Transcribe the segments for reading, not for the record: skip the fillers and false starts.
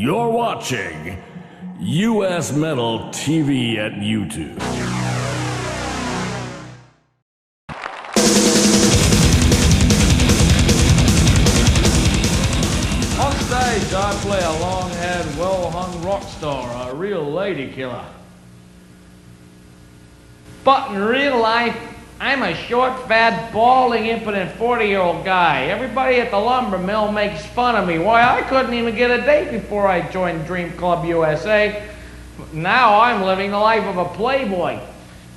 You're watching US Metal TV at YouTube. On stage, I play a long-haired, well-hung rock star, a real lady killer. But in real life, I'm a short, fat, balding, impotent 40-year-old guy. Everybody at the lumber mill makes fun of me. Why, I couldn't even get a date before I joined Dream Club USA. Now I'm living the life of a playboy.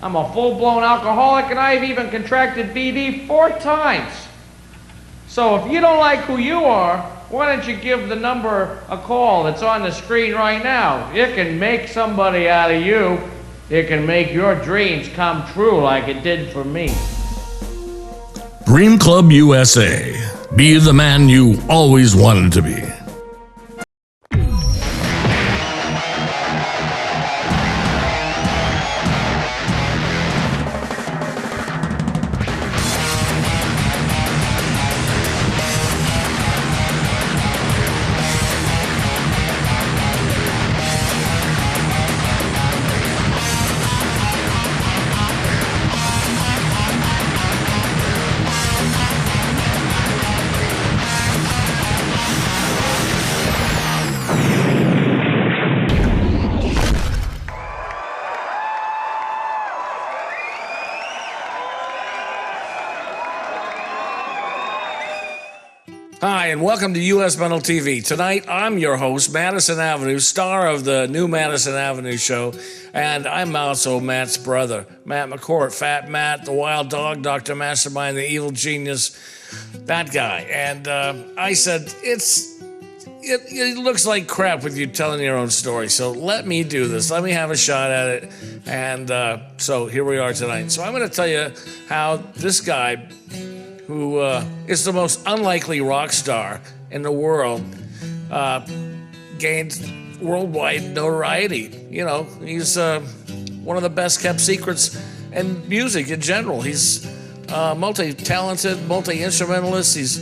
I'm a full-blown alcoholic, and I've even contracted BD 4 times. So if you don't like who you are, why don't you give the number a call that's on the screen right now? It can make somebody out of you. It can make your dreams come true like it did for me. Dream Club USA. Be the man you always wanted to be. Hi, and welcome to US Metal TV. Tonight, I'm your host, Mattison Avenoo, star of the new Mattison Avenoo show, and I'm also Matt's brother, Matt McCourt, Fat Matt, the wild dog, Dr. Mastermind, the evil genius, that guy. And I said, it looks like crap with you telling your own story, so let me do this. Let me have a shot at it. And so here we are tonight. So I'm going to tell you how this guy, who is the most unlikely rock star in the world, gained worldwide notoriety. You know, he's one of the best kept secrets in music in general. He's multi-talented, multi-instrumentalist. He's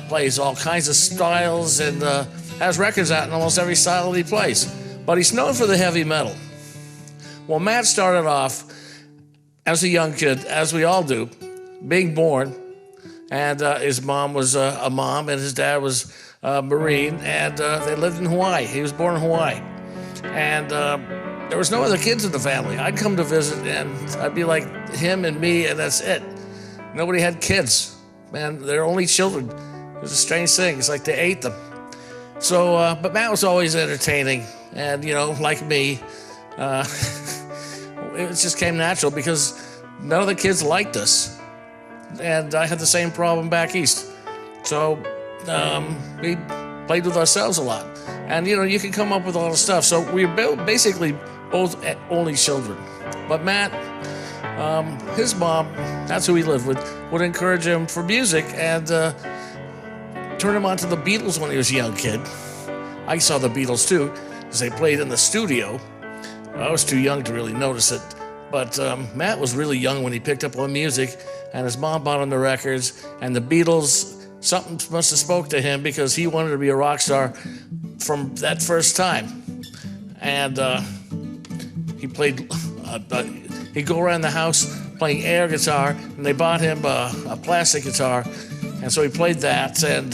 plays all kinds of styles and has records out in almost every style that he plays. But he's known for the heavy metal. Well, Matt started off as a young kid, as we all do, being born. And his mom was a mom, and his dad was a Marine, and they lived in Hawaii. He was born in Hawaii. And there was no other kids in the family. I'd come to visit, and I'd be like him and me, and that's it. Nobody had kids. Man, they're only children. It was a strange thing. It's like they ate them. So, but Matt was always entertaining, and, you know, like me, it just came natural because none of the kids liked us. And I had the same problem back east. So we played with ourselves a lot. And, you know, you can come up with a lot of stuff. So we were basically both only children. But Matt, his mom, that's who he lived with, would encourage him for music and turn him on to the Beatles when he was a young kid. I saw the Beatles too, because they played in the studio. I was too young to really notice it. But Matt was really young when he picked up on music, and his mom bought him the records, and the Beatles, something must have spoke to him because he wanted to be a rock star from that first time. And he played, he'd go around the house playing air guitar, and they bought him a plastic guitar, and so he played that, and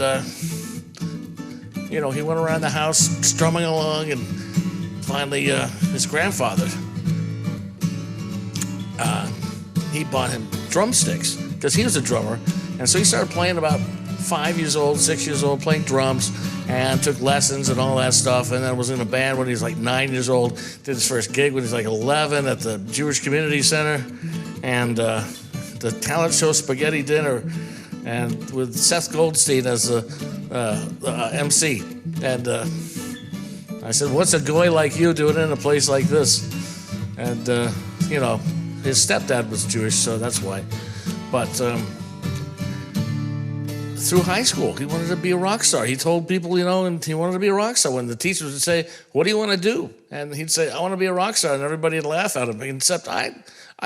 you know, he went around the house strumming along, and finally his grandfather, he bought him drumsticks because he was a drummer, and so he started playing about 5 years old, 6 years old, playing drums, and took lessons and all that stuff, and then was in a band when he was like 9 years old, did his first gig when he was like 11 at the Jewish Community Center, and the talent show Spaghetti Dinner, and with Seth Goldstein as the MC. And I said, what's a guy like you doing in a place like this? And you know, his stepdad was Jewish, so that's why. But through high school, he wanted to be a rock star. He told people, you know, and he wanted to be a rock star. When the teachers would say, what do you want to do? And he'd say, I want to be a rock star. And everybody would laugh at him, except I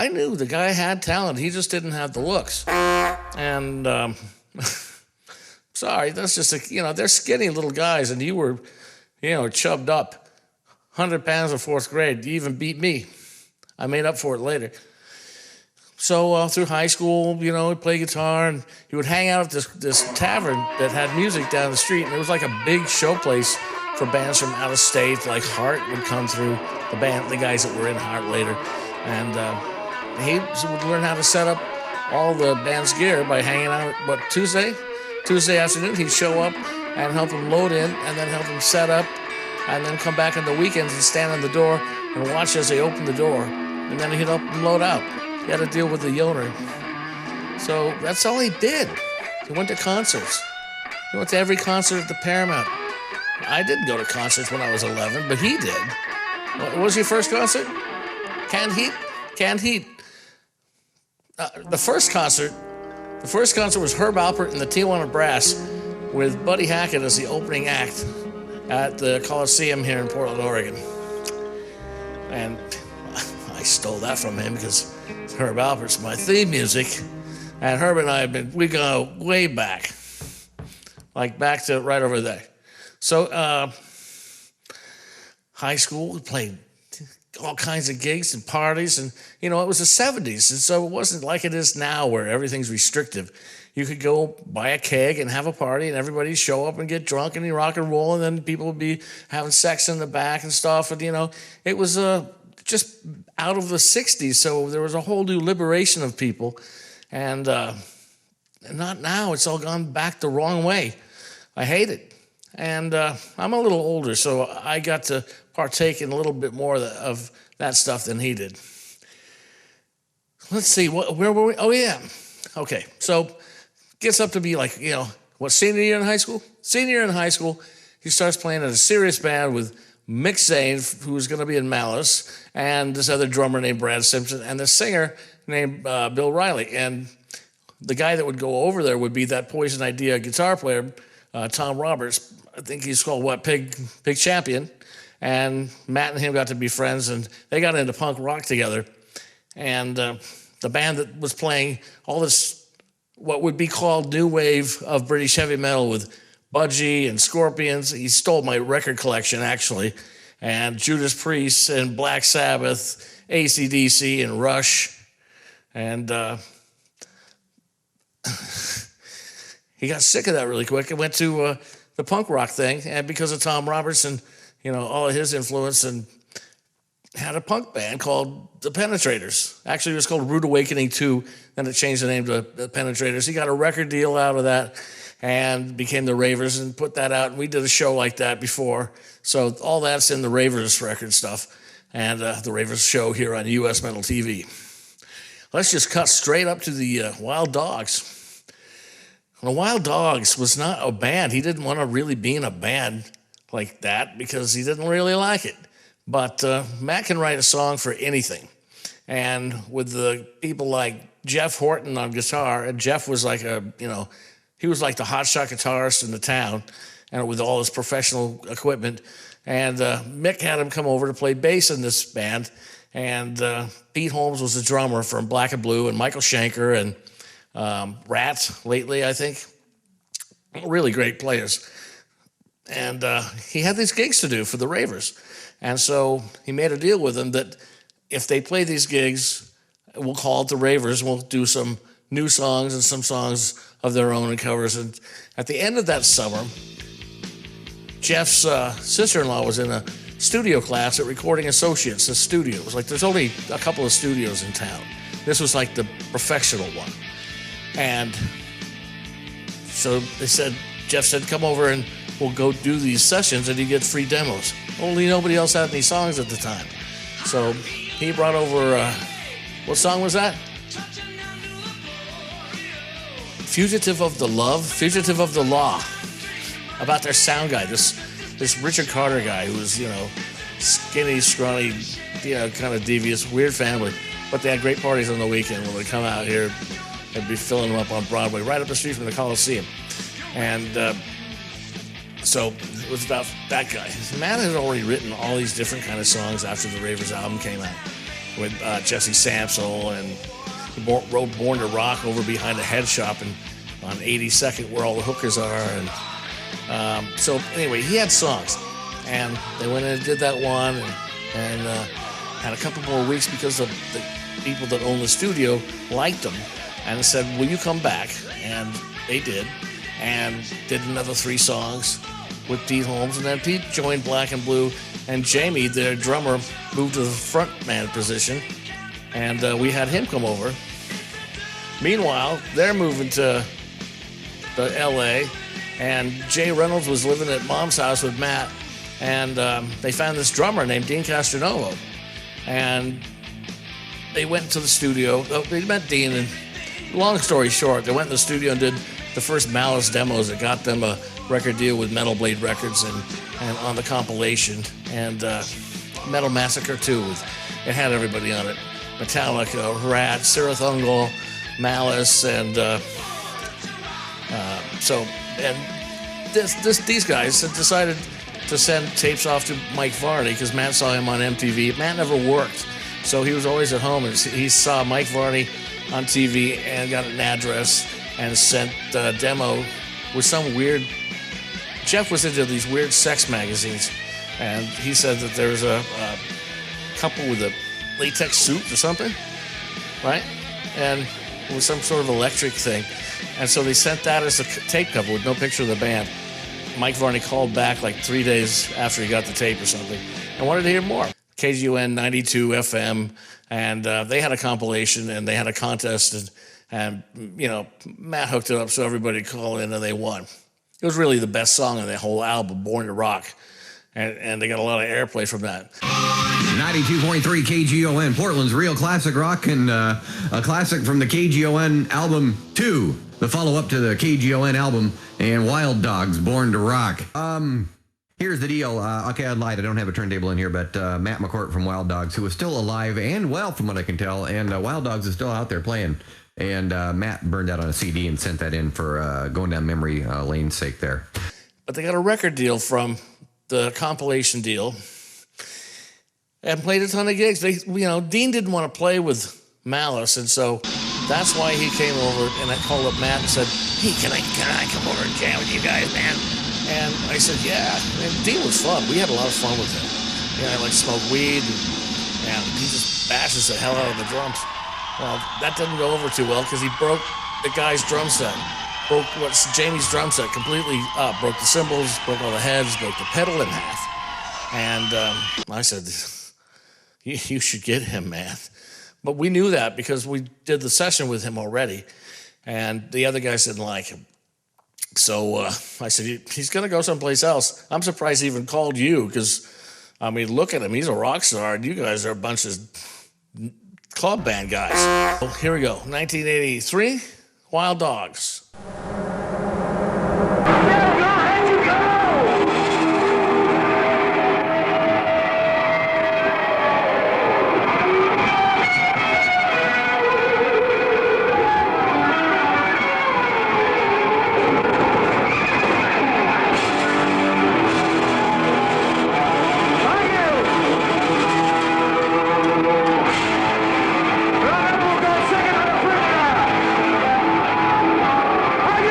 knew the guy had talent. He just didn't have the looks. And sorry, that's just, you know, they're skinny little guys, and you were chubbed up, 100 pounds in 4th grade. You even beat me. I made up for it later. So through high school, he'd play guitar, and he would hang out at this tavern that had music down the street, and it was like a big show place for bands from out of state. Like Heart would come through, the guys that were in Heart later, and he would learn how to set up all the band's gear by hanging out. Tuesday afternoon, he'd show up and help them load in, and then help them set up, and then come back on the weekends and stand on the door and watch as they opened the door, and then he'd help them load out. He had to deal with the owner. So that's all he did. He went to concerts. He went to every concert at the Paramount. I didn't go to concerts when I was 11, but he did. What was your first concert? Canned Heat? Canned Heat. The first concert was Herb Alpert and the Tijuana Brass with Buddy Hackett as the opening act at the Coliseum here in Portland, Oregon. And I stole that from him because Herb Alpert's my theme music. And Herb and I we go way back. Like back to right over there. So high school, we played all kinds of gigs and parties, and it was the 70s, and so it wasn't like it is now where everything's restrictive. You could go buy a keg and have a party, and everybody show up and get drunk and rock and roll, and then people would be having sex in the back and stuff, and it was just out of the 60s, so there was a whole new liberation of people, and not now. It's all gone back the wrong way. I hate it. And I'm a little older, so I got to partake in a little bit more of that stuff than he did. Let's see, where were we? Oh, yeah. Okay, so gets up to be like, senior year in high school? Senior year in high school, he starts playing in a serious band with Mick Zane, who was going to be in Malice, and this other drummer named Brad Simpson, and the singer named Bill Riley. And the guy that would go over there would be that Poison Idea guitar player, Tom Roberts. I think he's called Pig Champion. And Matt and him got to be friends, and they got into punk rock together. And the band that was playing all this, what would be called new wave of British heavy metal with Budgie and Scorpions. He stole my record collection, actually. And Judas Priest and Black Sabbath, AC/DC and Rush. And he got sick of that really quick and went to the punk rock thing, and because of Tom Roberts and all of his influence, and had a punk band called The Penetrators. Actually, it was called Rude Awakening 2, then it changed the name to The Penetrators. He ravers a record deal out of that and became the Ravers and put that out, and we did a show like that before. So all that's in the Ravers record stuff, and the Ravers show here on US Metal TV. Let's just cut straight up to the Wild Dogs. The Wild Dogs was not a band. He didn't want to really be in a band like that because he didn't really like it. But Matt can write a song for anything. And with the people like Jeff Horton on guitar, and Jeff was like he was like the hotshot guitarist in the town, and with all his professional equipment. And Mick had him come over to play bass in this band. And Pete Holmes was the drummer from Black and Blue, and Michael Schenker, and Rat lately, I think. Really great players. And he had these gigs to do for the Ravers. And so he made a deal with them that if they play these gigs, we'll call it the Ravers, and we'll do some new songs and some songs of their own and covers. And at the end of that summer, Jeff's sister-in-law was in a studio class at Recording Associates, the studio. It was like there's only a couple of studios in town. This was like the professional one. And so Jeff said, come over and we'll go do these sessions and you get free demos. Only nobody else had any songs at the time. So he brought over, what song was that? Fugitive of the Law, about their sound guy, this Richard Carter guy who was, skinny, scrawny, kind of devious, weird family. But they had great parties on the weekend when they come out here. They'd be filling them up on Broadway, right up the street from the Coliseum. And so it was about that guy. Matt had already written all these different kind of songs after the Ravers album came out with Jesse Sampsell, and he wrote Born to Rock over behind a head shop on 82nd where all the hookers are. And so anyway, he had songs. And they went in and did that one, and had a couple more weeks because the people that owned the studio liked them and said, will you come back? And they did, and did another 3 songs with Pete Holmes. And then Pete joined Black and Blue, and Jamie, their drummer, moved to the front man position, and we had him come over. Meanwhile, they're moving to LA, and Jay Reynolds was living at Mom's house with Matt, and they found this drummer named Dean Castronovo, and they went to the studio. They met Dean, and long story short, they went in the studio and did the first Malice demos that got them a record deal with Metal Blade Records, and on the compilation, and Metal Massacre 2, it had everybody on it. Metallica, Rat, Sirith Ungol, Malice, and these guys had decided to send tapes off to Mike Varney because Matt saw him on MTV. Matt never worked, so he was always at home, and he saw Mike Varney on TV and got an address and sent the demo with some weird. Jeff was into these weird sex magazines, and he said that there was a couple with a latex suit or something, right? And it was some sort of electric thing. And so they sent that as a tape cover with no picture of the band. Mike Varney called back like 3 days after he got the tape or something and wanted to hear more. KGUN 92 FM, and they had a compilation, and they had a contest, and Matt hooked it up so everybody could call in, and they won. It was really the best song on the whole album, Born to Rock, and they got a lot of airplay from that. 92.3 KGON, Portland's real classic rock, and a classic from the KGON album 2, the follow-up to the KGON album, and Wild Dogs, Born to Rock. Here's the deal. Okay, I lied. I don't have a turntable in here, but Matt McCourt from Wild Dogs, who is still alive and well, from what I can tell, and Wild Dogs is still out there playing. And Matt burned that on a CD and sent that in for going down memory lane's sake there. But they got a record deal from the compilation deal and played a ton of gigs. Dean didn't want to play with Malice, and so that's why he came over, and I called up Matt and said, hey, can I come over and jam with you guys, man? And I said, yeah. And Dean was fun. We had a lot of fun with him. I smoked weed, and he just bashes the hell out of the drums. Well, that didn't go over too well because he broke the guy's drum set. Broke what's Jamie's drum set completely up. Broke the cymbals, broke all the heads, broke the pedal in half. And I said, you should get him, man. But we knew that because we did the session with him already, and the other guys didn't like him. So I said, he's going to go someplace else. I'm surprised he even called you because, look at him. He's a rock star, and you guys are a bunch of club band guys. So here we go. 1983, Wild Dogs. Are you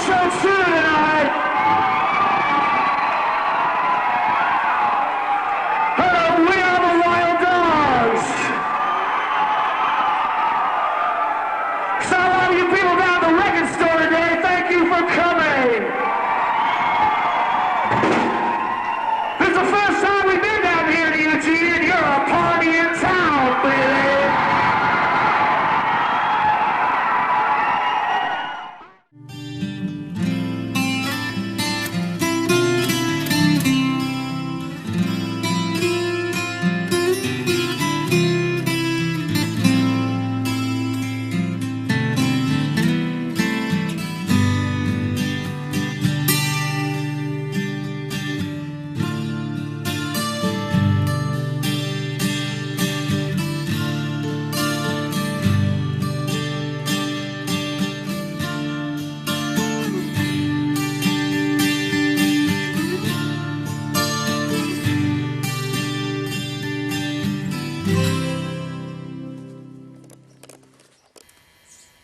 show too tonight. Hello, we are the Wild Dogs. So a lot of you people down at the record store today, thank you for coming. This is the first time we've been down here to Eugene, and you're a party in town, baby.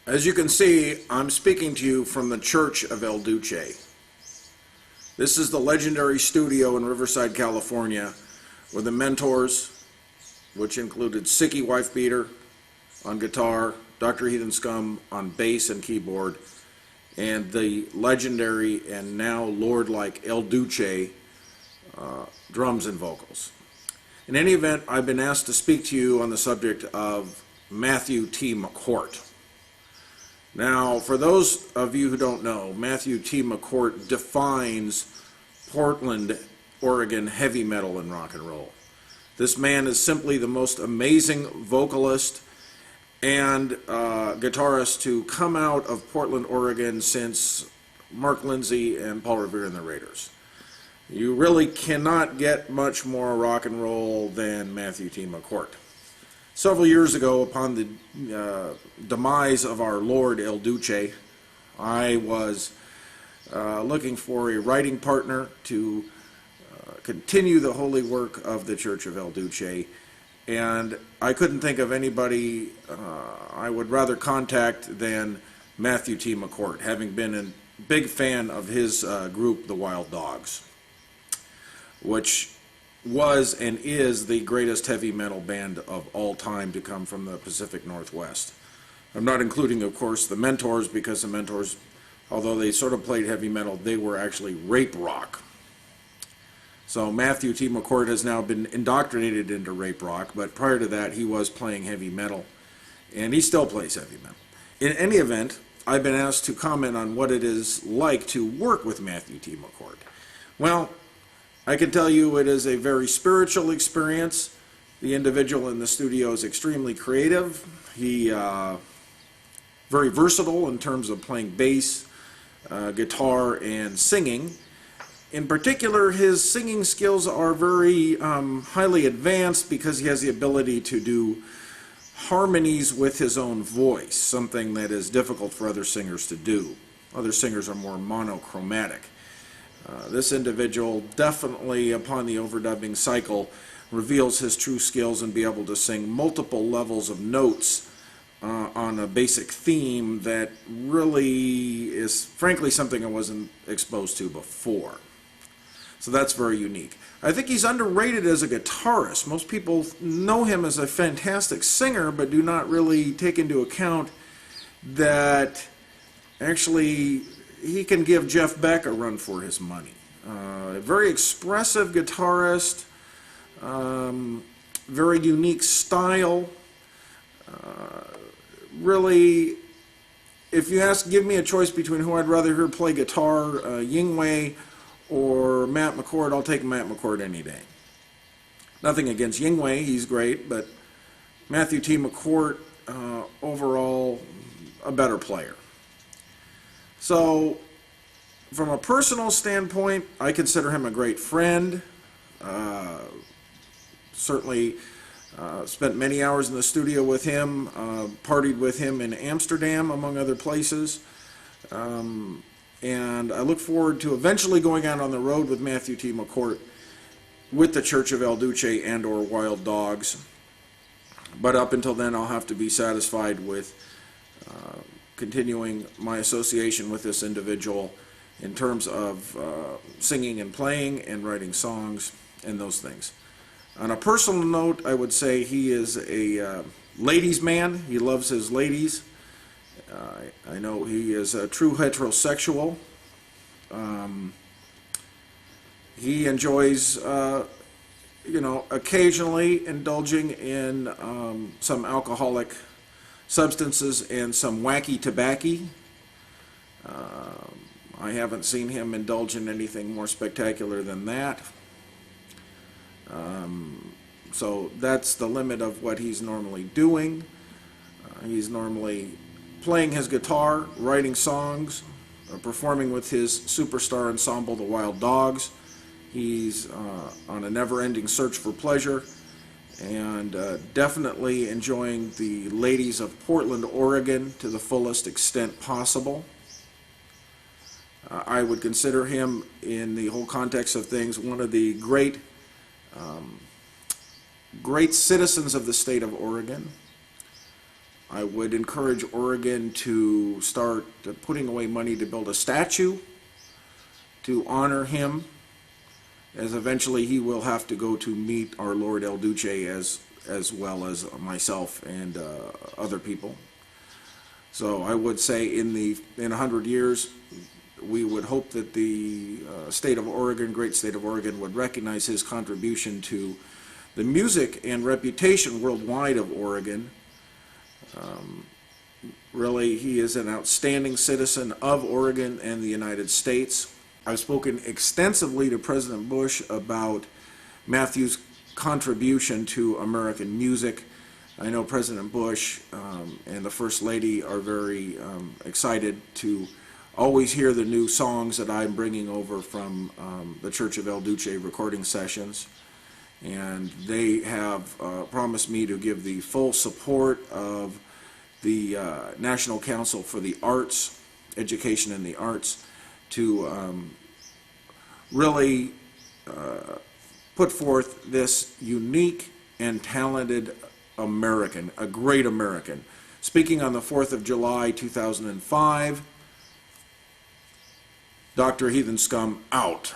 As you can see, I'm speaking to you from the Church of El Duce. This is the legendary studio in Riverside, California, where the mentors, which included Sicky Wife Beater on guitar, Dr. Heathen Scum on bass and keyboard, and the legendary and now lord-like El Duce drums and vocals. In any event, I've been asked to speak to you on the subject of Matthew T. McCourt. Now, for those of you who don't know, Matthew T. McCourt defines Portland, Oregon heavy metal and rock and roll. This man is simply the most amazing vocalist and guitarist to come out of Portland, Oregon since Mark Lindsay and Paul Revere and the Raiders. You really cannot get much more rock and roll than Matthew T. McCourt. Several years ago, upon the demise of our Lord El Duce, I was looking for a writing partner to continue the holy work of the Church of El Duce, and I couldn't think of anybody I would rather contact than Matthew T. McCourt, having been a big fan of his group, the Wild Dogs, which was and is the greatest heavy metal band of all time to come from the Pacific Northwest. I'm not including, of course, the Mentors, because the Mentors, although they sort of played heavy metal, they were actually rape rock. So Matthew T. McCourt has now been indoctrinated into rape rock, but prior to that he was playing heavy metal, and he still plays heavy metal. In any event, I've been asked to comment on what it is like to work with Matthew T. McCourt. Well, I can tell you it is a very spiritual experience. The individual in the studio is extremely creative. He very versatile in terms of playing bass, guitar, and singing. In particular, his singing skills are very highly advanced because he has the ability to do harmonies with his own voice, something that is difficult for other singers to do. Other singers are more monochromatic. This individual definitely, upon the overdubbing cycle, reveals his true skills and be able to sing multiple levels of notes on a basic theme that really is, frankly, something I wasn't exposed to before. So that's very unique. I think he's underrated as a guitarist. Most people know him as a fantastic singer, but do not really take into account that actually he can give Jeff Beck a run for his money. A very expressive guitarist, very unique style. Really, if you give me a choice between who I'd rather hear play guitar, Yingwei or Matt McCourt, I'll take Matt McCourt any day. Nothing against Yingwei, he's great, but Matthew T. McCourt, overall, a better player. So, from a personal standpoint, I consider him a great friend. Certainly spent many hours in the studio with him, partied with him in Amsterdam, among other places. And I look forward to eventually going out on the road with Matthew T. McCourt with the Church of El Duce and or Wild Dogs. But up until then, I'll have to be satisfied with continuing my association with this individual in terms of singing and playing and writing songs and those things. On a personal note, I would say he is a ladies' man. He loves his ladies. I know he is a true heterosexual. He enjoys, occasionally indulging in some alcoholic substances and some wacky tobacco. I haven't seen him indulge in anything more spectacular than that. So that's the limit of what he's normally doing. He's normally playing his guitar, writing songs, performing with his superstar ensemble, the Wild Dogs. He's on a never-ending search for pleasure, and definitely enjoying the ladies of Portland, Oregon to the fullest extent possible. I would consider him, in the whole context of things, one of the great citizens of the state of Oregon. I would encourage Oregon to start putting away money to build a statue to honor him, as eventually he will have to go to meet our Lord El Duce as well as myself and other people. So I would say in 100 years, we would hope that the state of Oregon, great state of Oregon, would recognize his contribution to the music and reputation worldwide of Oregon. Really, he is an outstanding citizen of Oregon and the United States. I've spoken extensively to President Bush about Matthew's contribution to American music. I know President Bush and the First Lady are very excited to always hear the new songs that I'm bringing over from the Church of El Duce recording sessions. And they have promised me to give the full support of the National Council for the Arts, Education and the Arts, to really put forth this unique and talented American, a great American. Speaking on the 4th of July, 2005, Dr. Heathen Scum out.